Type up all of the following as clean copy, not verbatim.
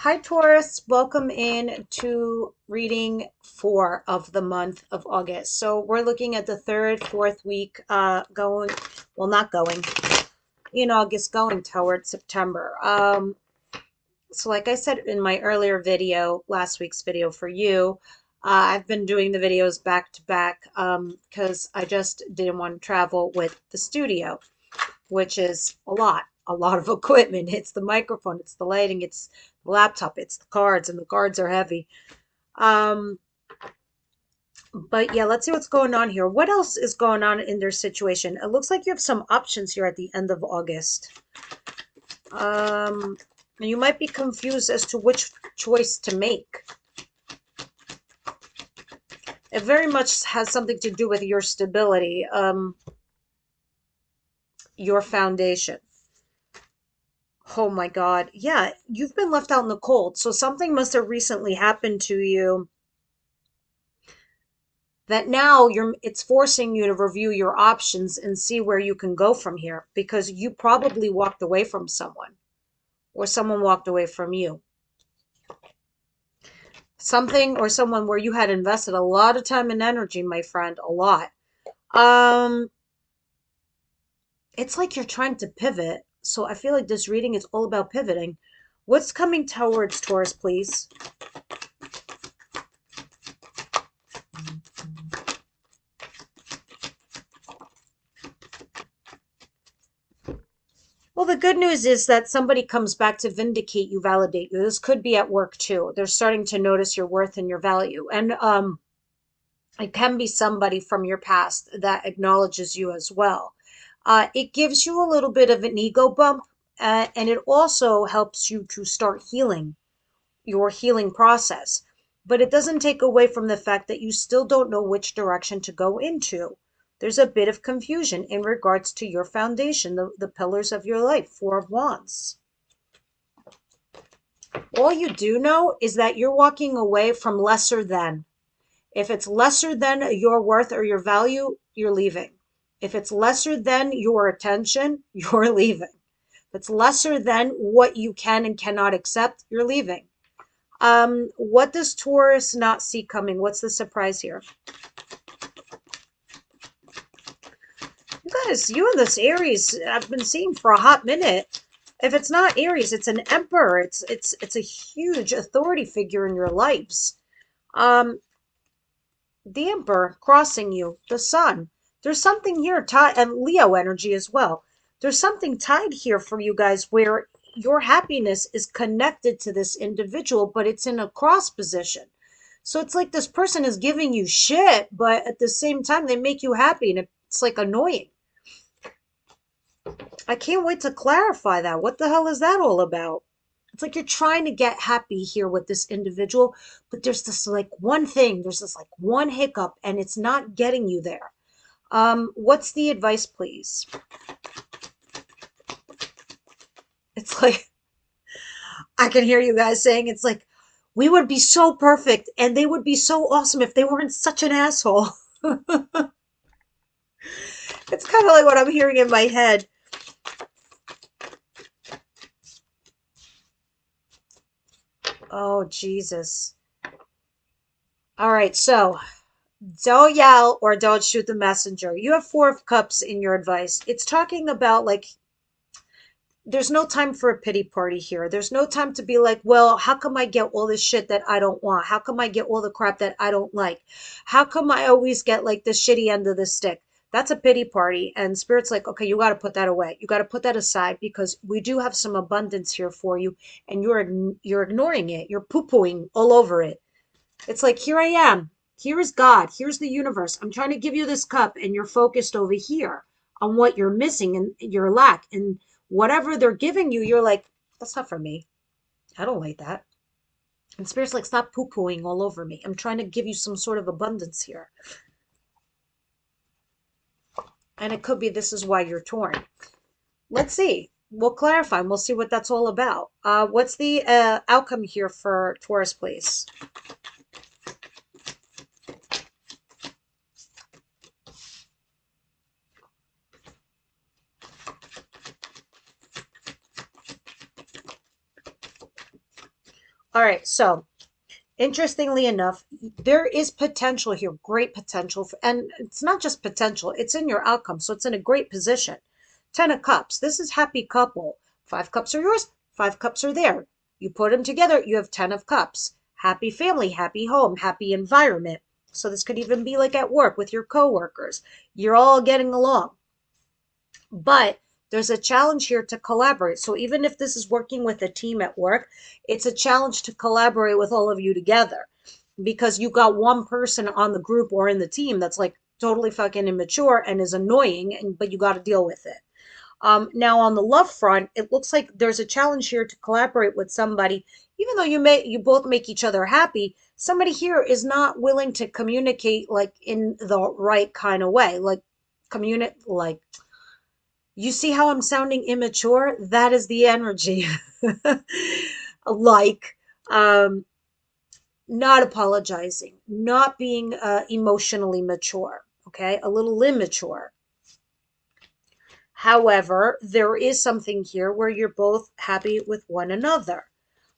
Hi, Taurus. Welcome in to reading 4 of the month of August. So we're looking at the third, fourth week, not going, in August, going toward September. So like I said in my earlier video, last week's video for you, I've been doing the videos back to back because I just didn't want to travel with the studio, which is a lot of equipment. It's the microphone, it's the lighting, it's the laptop, it's the cards, and the cards are heavy. Um, but yeah, let's see what's going on here. What else is going on in their situation? It looks like you have some options here at the end of August. Um, you might be confused as to which choice to make. It very much has something to do with your stability, your foundation. Oh my God. Yeah, you've been left out in the cold. So something must have recently happened to you that now it's forcing you to review your options and see where you can go from here because you probably walked away from someone or someone walked away from you. Something or someone where you had invested a lot of time and energy, my friend, a lot. Um, it's like you're trying to pivot. So I feel like this reading is all about pivoting. What's coming towards Taurus, please? Well, the good news is that somebody comes back to vindicate you, validate you. This could be at work too. They're starting to notice your worth and your value. And it can be somebody from your past that acknowledges you as well. It gives you a little bit of an ego bump, and it also helps you to start healing your healing process. But it doesn't take away from the fact that you still don't know which direction to go into. There's a bit of confusion in regards to your foundation, the pillars of your life, Four of Wands. All you do know is that you're walking away from lesser than. If it's lesser than your worth or your value, you're leaving. If it's lesser than your attention, you're leaving. If it's lesser than what you can and cannot accept, you're leaving. What does Taurus not see coming? What's the surprise here? You guys, you and this Aries, I've been seeing for a hot minute. If it's not Aries, it's an emperor. It's a huge authority figure in your lives. Um, the Emperor crossing you, the Sun. There's something here tied, and Leo energy as well. There's something tied here for you guys where your happiness is connected to this individual, but it's in a cross position. So it's like this person is giving you shit, but at the same time, they make you happy, and it's like annoying. I can't wait to clarify that. What the hell is that all about? It's like you're trying to get happy here with this individual, but there's this like one thing, there's this like one hiccup, and it's not getting you there. What's the advice, please? It's like I can hear you guys saying it's like we would be so perfect and they would be so awesome if they weren't such an asshole. It's kind of like what I'm hearing in my head. Oh, Jesus. All right, so don't yell or don't shoot the messenger. You have Four of Cups in your advice. It's talking about like there's no time for a pity party here. There's no time to be like, well, how come I get all this shit that I don't want? How come I get all the crap that I don't like? How come I always get like the shitty end of the stick? That's a pity party. And Spirit's like, okay, you got to put that away. You got to put that aside because we do have some abundance here for you, and you're ignoring it. You're poo-pooing all over it. It's like, here I am. Here is God. Here's the universe. I'm trying to give you this cup, and you're focused over here on what you're missing and your lack. And whatever they're giving you, you're like, that's not for me. I don't like that. And Spirit's like, stop poo pooing all over me. I'm trying to give you some sort of abundance here. And it could be this is why you're torn. Let's see. We'll clarify and we'll see what that's all about. What's the outcome here for Taurus, please? All right, so interestingly enough, there is potential here, great potential, and it's not just potential, it's in your outcome. So it's in a great position. 10 of Cups. This is happy couple. 5 cups are yours, 5 cups are there. You put them together, you have 10 of Cups. Happy family, happy home, happy environment. So this could even be like at work with your coworkers. You're all getting along. But there's a challenge here to collaborate. So even if this is working with a team at work, it's a challenge to collaborate with all of you together because you got one person on the group or in the team that's like totally fucking immature and is annoying, and but you got to deal with it. Now on the love front, it looks like there's a challenge here to collaborate with somebody, even though you both make each other happy. Somebody here is not willing to communicate like in the right kind of way, like communicate like you see how I'm sounding immature? That is the energy. Like, um, not apologizing, not being emotionally mature, okay? A little immature. However, there is something here where you're both happy with one another.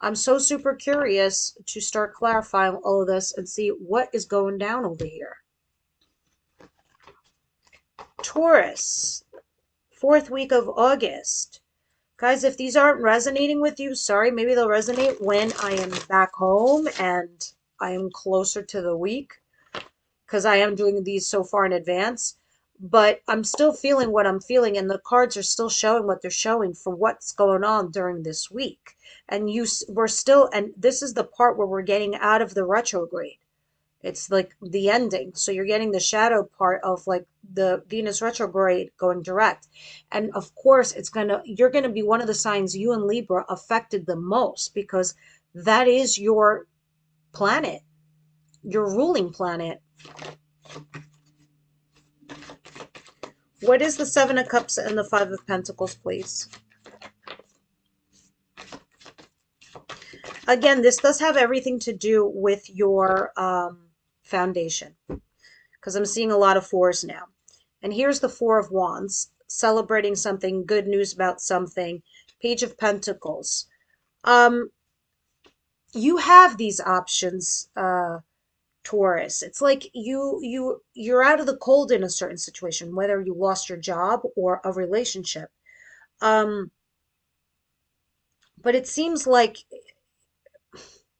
I'm so super curious to start clarifying all of this and see what is going down over here. Taurus, fourth week of August. Guys, if these aren't resonating with you, sorry, maybe they'll resonate when I am back home and I am closer to the week because I am doing these so far in advance. But I'm still feeling what I'm feeling, and the cards are still showing what they're showing for what's going on during this week. And we're still, and this is the part where we're getting out of the retrograde. It's like the ending. So you're getting the shadow part of like the Venus retrograde going direct. And of course, you're gonna be one of the signs, you and Libra, affected the most because that is your planet, your ruling planet. What is the Seven of Cups and the Five of Pentacles, please? Again, this does have everything to do with your foundation, because I'm seeing a lot of fours now. And here's the Four of Wands, celebrating something, good news about something. Page of Pentacles. You have these options, Taurus. It's like you're out of the cold in a certain situation, whether you lost your job or a relationship. Um, but it seems like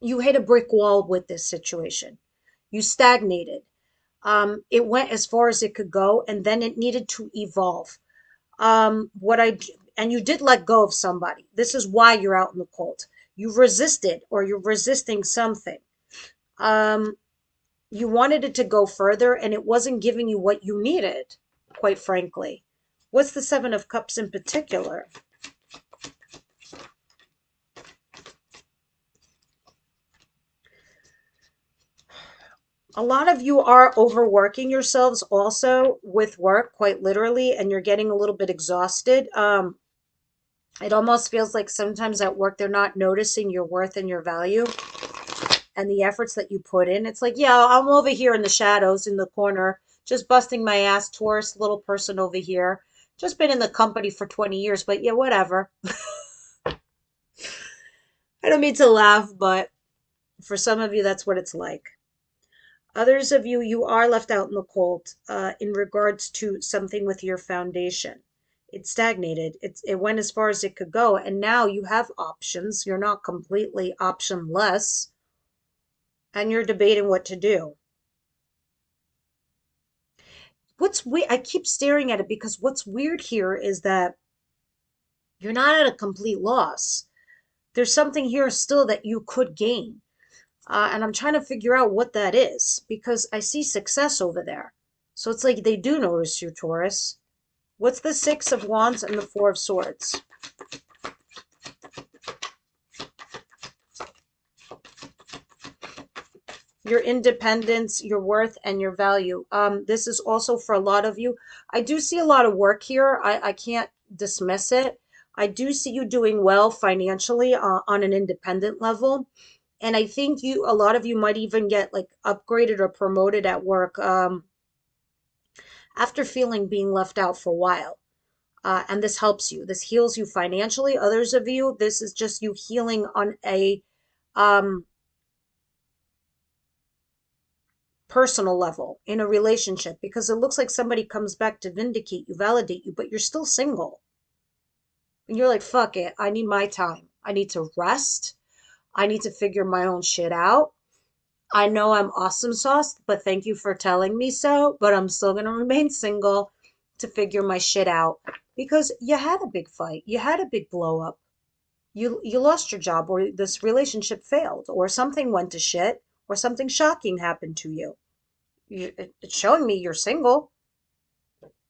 you hit a brick wall with this situation. You stagnated. It went as far as it could go, and then it needed to evolve. What I and you did let go of somebody. This is why you're out in the cold. You've resisted, or you're resisting something. Um, you wanted it to go further, and it wasn't giving you what you needed, quite frankly. What's the Seven of Cups in particular? A lot of you are overworking yourselves also with work, quite literally, and you're getting a little bit exhausted. It almost feels like sometimes at work they're not noticing your worth and your value and the efforts that you put in. It's like, yeah, I'm over here in the shadows in the corner, just busting my ass, Taurus, little person over here. Just been in the company for 20 years, but yeah, whatever. I don't mean to laugh, but for some of you, that's what it's like. Others of you, you are left out in the cold in regards to something with your foundation. It stagnated. It went as far as it could go, and now you have options. You're not completely optionless, and you're debating what to do. What's weird, I keep staring at it because what's weird here is that you're not at a complete loss. There's something here still that you could gain. And I'm trying to figure out what that is because I see success over there. So it's like they do notice you, Taurus. What's the Six of Wands and the Four of Swords? Your independence, your worth, and your value. This is also for a lot of you. I do see a lot of work here. I can't dismiss it. I do see you doing well financially on an independent level. And I think a lot of you might even get like upgraded or promoted at work after feeling being left out for a while. And this helps you. This heals you financially. Others of you, this is just you healing on a um, personal level in a relationship because it looks like somebody comes back to vindicate you, validate you, but you're still single. And you're like, fuck it. I need my time. I need to rest. I need to figure my own shit out. I know I'm awesome sauce, but thank you for telling me so. But I'm still going to remain single to figure my shit out because you had a big fight. You had a big blow up. You lost your job or this relationship failed or something went to shit or something shocking happened to you. It's showing me you're single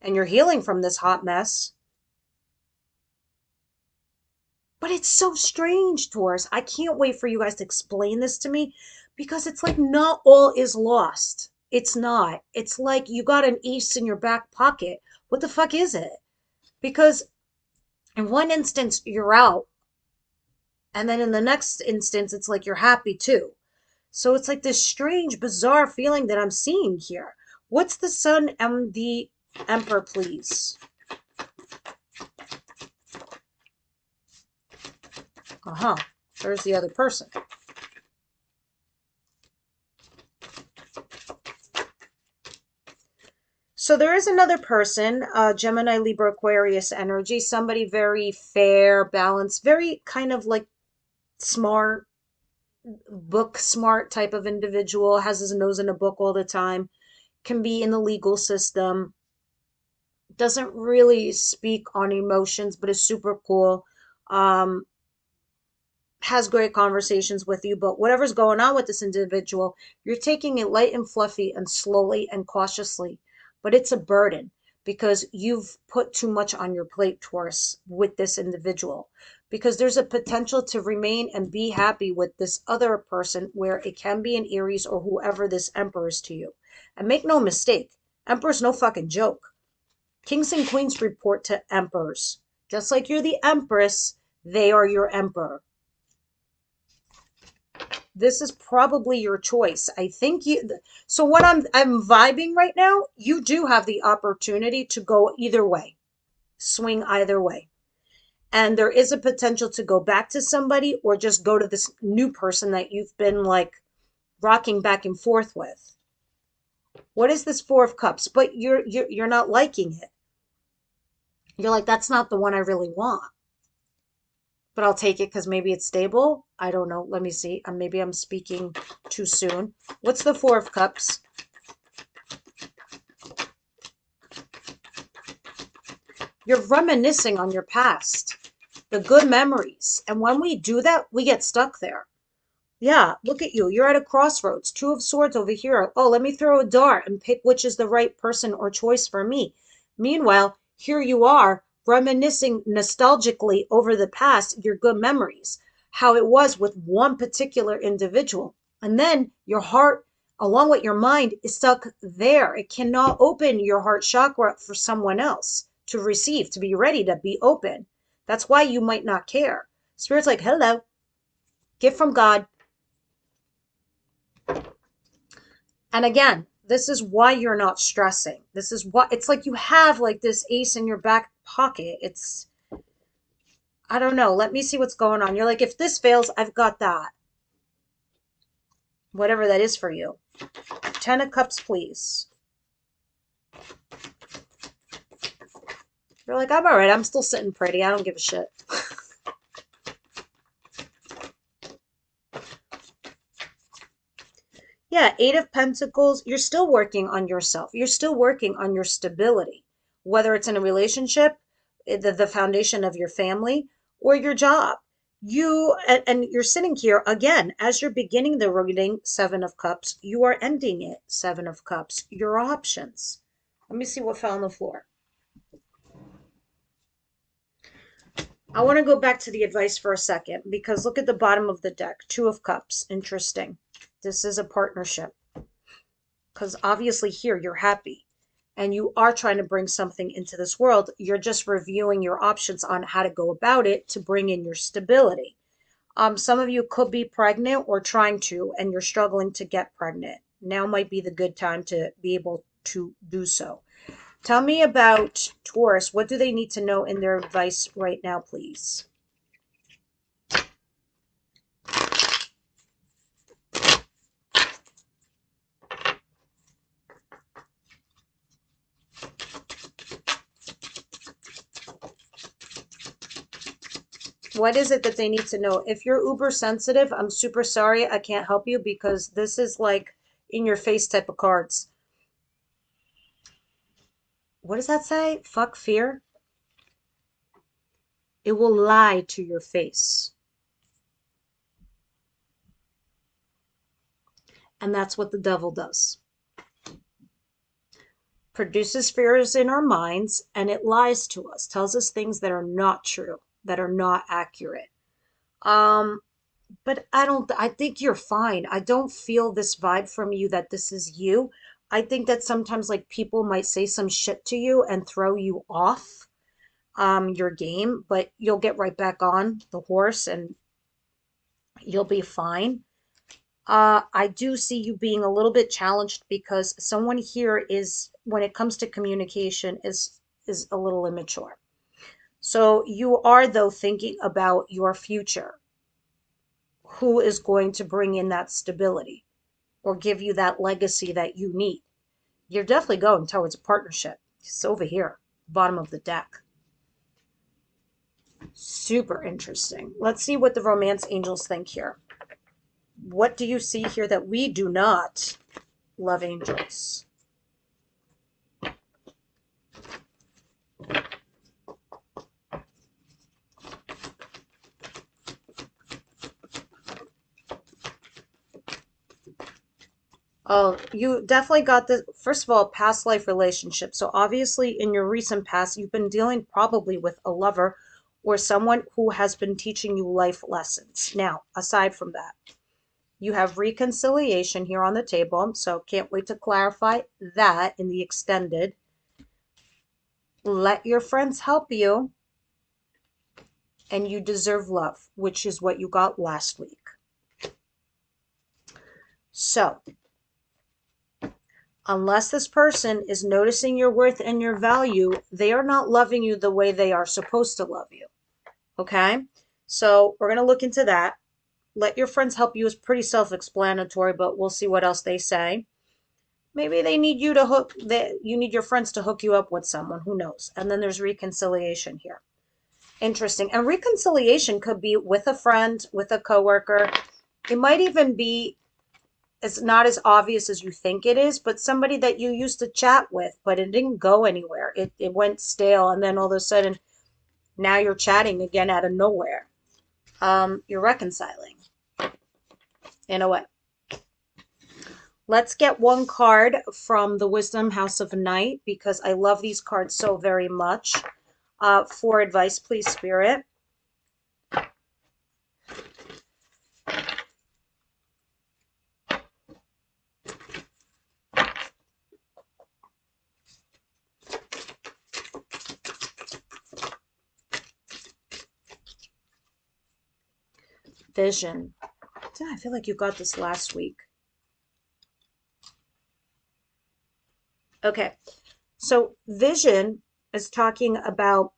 and you're healing from this hot mess. But it's so strange, Taurus. I can't wait for you guys to explain this to me because it's like not all is lost. It's not. It's like you got an ace in your back pocket. What the fuck is it? Because in one instance, you're out. And then in the next instance, it's like you're happy too. So it's like this strange, bizarre feeling that I'm seeing here. What's the Sun and the Emperor, please? Uh-huh. There's the other person. So there is another person, Gemini, Libra, Aquarius energy, somebody very fair, balanced, very kind of like smart, book smart type of individual, has his nose in a book all the time, can be in the legal system, doesn't really speak on emotions, but is super cool. Um, has great conversations with you, but whatever's going on with this individual, you're taking it light and fluffy and slowly and cautiously. But it's a burden because you've put too much on your plate, Taurus, with this individual. Because there's a potential to remain and be happy with this other person where it can be an Aries or whoever this Emperor is to you. And make no mistake, Emperor's no fucking joke. Kings and queens report to emperors. Just like you're the empress, they are your emperor. This is probably your choice. I think you, so what I'm vibing right now, you do have the opportunity to go either way, swing either way. And there is a potential to go back to somebody or just go to this new person that you've been like rocking back and forth with. What is this Four of Cups? But you're not liking it. You're like, that's not the one I really want. But I'll take it because maybe it's stable. I don't know. Let me see. Maybe I'm speaking too soon. What's the Four of Cups? You're reminiscing on your past, the good memories. And when we do that, we get stuck there. Yeah, look at you. You're at a crossroads. Two of Swords over here. Oh, let me throw a dart and pick which is the right person or choice for me. Meanwhile, here you are reminiscing nostalgically over the past, your good memories, how it was with one particular individual. And then your heart, along with your mind, is stuck there. It cannot open your heart chakra for someone else to receive, to be ready to be open. That's why you might not care. Spirit's like, hello, gift from God. And again, this is why you're not stressing. This is what it's like you have like this ace in your back pocket. It's, I don't know. Let me see what's going on. You're like, if this fails, I've got that. Whatever that is for you. 10 of Cups, please. You're like, I'm all right. I'm still sitting pretty. I don't give a shit. Yeah, Eight of Pentacles, you're still working on yourself. You're still working on your stability, whether it's in a relationship, the foundation of your family, or your job. And you're sitting here again, as you're beginning the reading, Seven of Cups, you are ending it, Seven of Cups, your options. Let me see what fell on the floor. I want to go back to the advice for a second because look at the bottom of the deck, Two of Cups, interesting. This is a partnership. Because obviously here you're happy and you are trying to bring something into this world. You're just reviewing your options on how to go about it to bring in your stability. Some of you could be pregnant or trying to, and you're struggling to get pregnant. Now might be the good time to be able to do so. Tell me about Taurus. What do they need to know in their advice right now, please? What is it that they need to know? If you're uber sensitive, I'm super sorry. I can't help you because this is like in your face type of cards. What does that say? Fuck fear. It will lie to your face. And that's what the devil does. Produces fears in our minds and it lies to us, tells us things that are not true, that are not accurate. Um, but I think you're fine. I don't feel this vibe from you that this is you. I think that sometimes like people might say some shit to you and throw you off your game, but you'll get right back on the horse and you'll be fine. I do see you being a little bit challenged because someone here is, when it comes to communication, is a little immature. So you are though thinking about your future. Who is going to bring in that stability or give you that legacy that you need? You're definitely going towards a partnership. It's over here, bottom of the deck. Super interesting. Let's see what the romance angels think here. What do you see here that we do not, love angels? Oh, you definitely got this. First of all, past life relationship. So obviously in your recent past, you've been dealing probably with a lover or someone who has been teaching you life lessons. Now, aside from that, you have reconciliation here on the table. So can't wait to clarify that in the extended. Let your friends help you. And you deserve love, which is what you got last week. So unless this person is noticing your worth and your value, they are not loving you the way they are supposed to love you. Okay? So we're going to look into that. Let your friends help you is pretty self-explanatory, but we'll see what else they say. Maybe they need you to you need your friends to hook you up with someone, who knows? And then there's reconciliation here. Interesting. And reconciliation could be with a friend, with a coworker. It might even be, it's not as obvious as you think it is, but somebody that you used to chat with, but it didn't go anywhere. It went stale, and then all of a sudden, now you're chatting again out of nowhere. You're reconciling in a way. Let's get one card from the Wisdom House of Night because I love these cards so very much. For advice, please, Spirit. Vision. I feel like you got this last week. Okay, so vision is talking about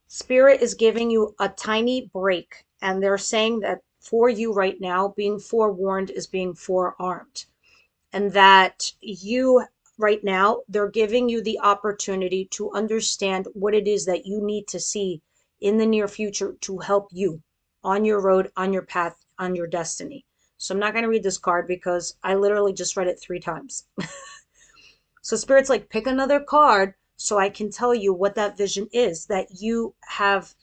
Spirit is giving you a tiny break, and they're saying that for you right now, being forewarned is being forearmed, and that you right now, they're giving you the opportunity to understand what it is that you need to see in the near future to help you on your road, on your path, on your destiny. So I'm not going to read this card because I literally just read it 3 times. So Spirit's like, pick another card so I can tell you what that vision is that you have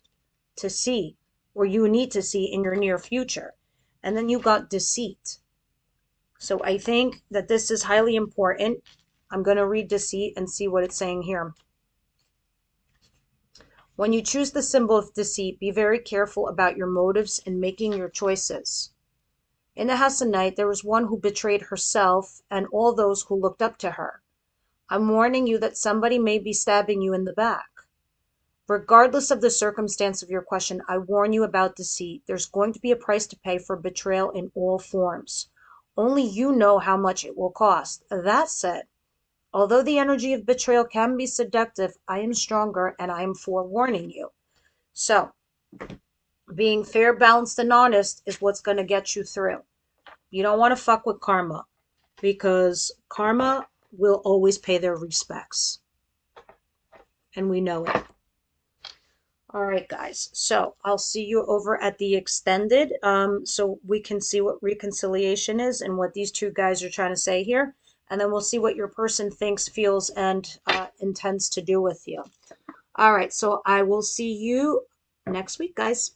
to see or you need to see in your near future. And then you got deceit. So I think that this is highly important. I'm going to read deceit and see what it's saying here. When you choose the symbol of deceit, be very careful about your motives in making your choices. In the House of Night, there was one who betrayed herself and all those who looked up to her. I'm warning you that somebody may be stabbing you in the back. Regardless of the circumstance of your question, I warn you about deceit. There's going to be a price to pay for betrayal in all forms. Only you know how much it will cost. That said, although the energy of betrayal can be seductive, I am stronger and I am forewarning you. So, being fair, balanced, and honest is what's going to get you through. You don't want to fuck with karma because karma will always pay their respects. And we know it. All right, guys. So I'll see you over at the extended, so we can see what reconciliation is and what these two guys are trying to say here. And then we'll see what your person thinks, feels, and intends to do with you. All right. So I will see you next week, guys.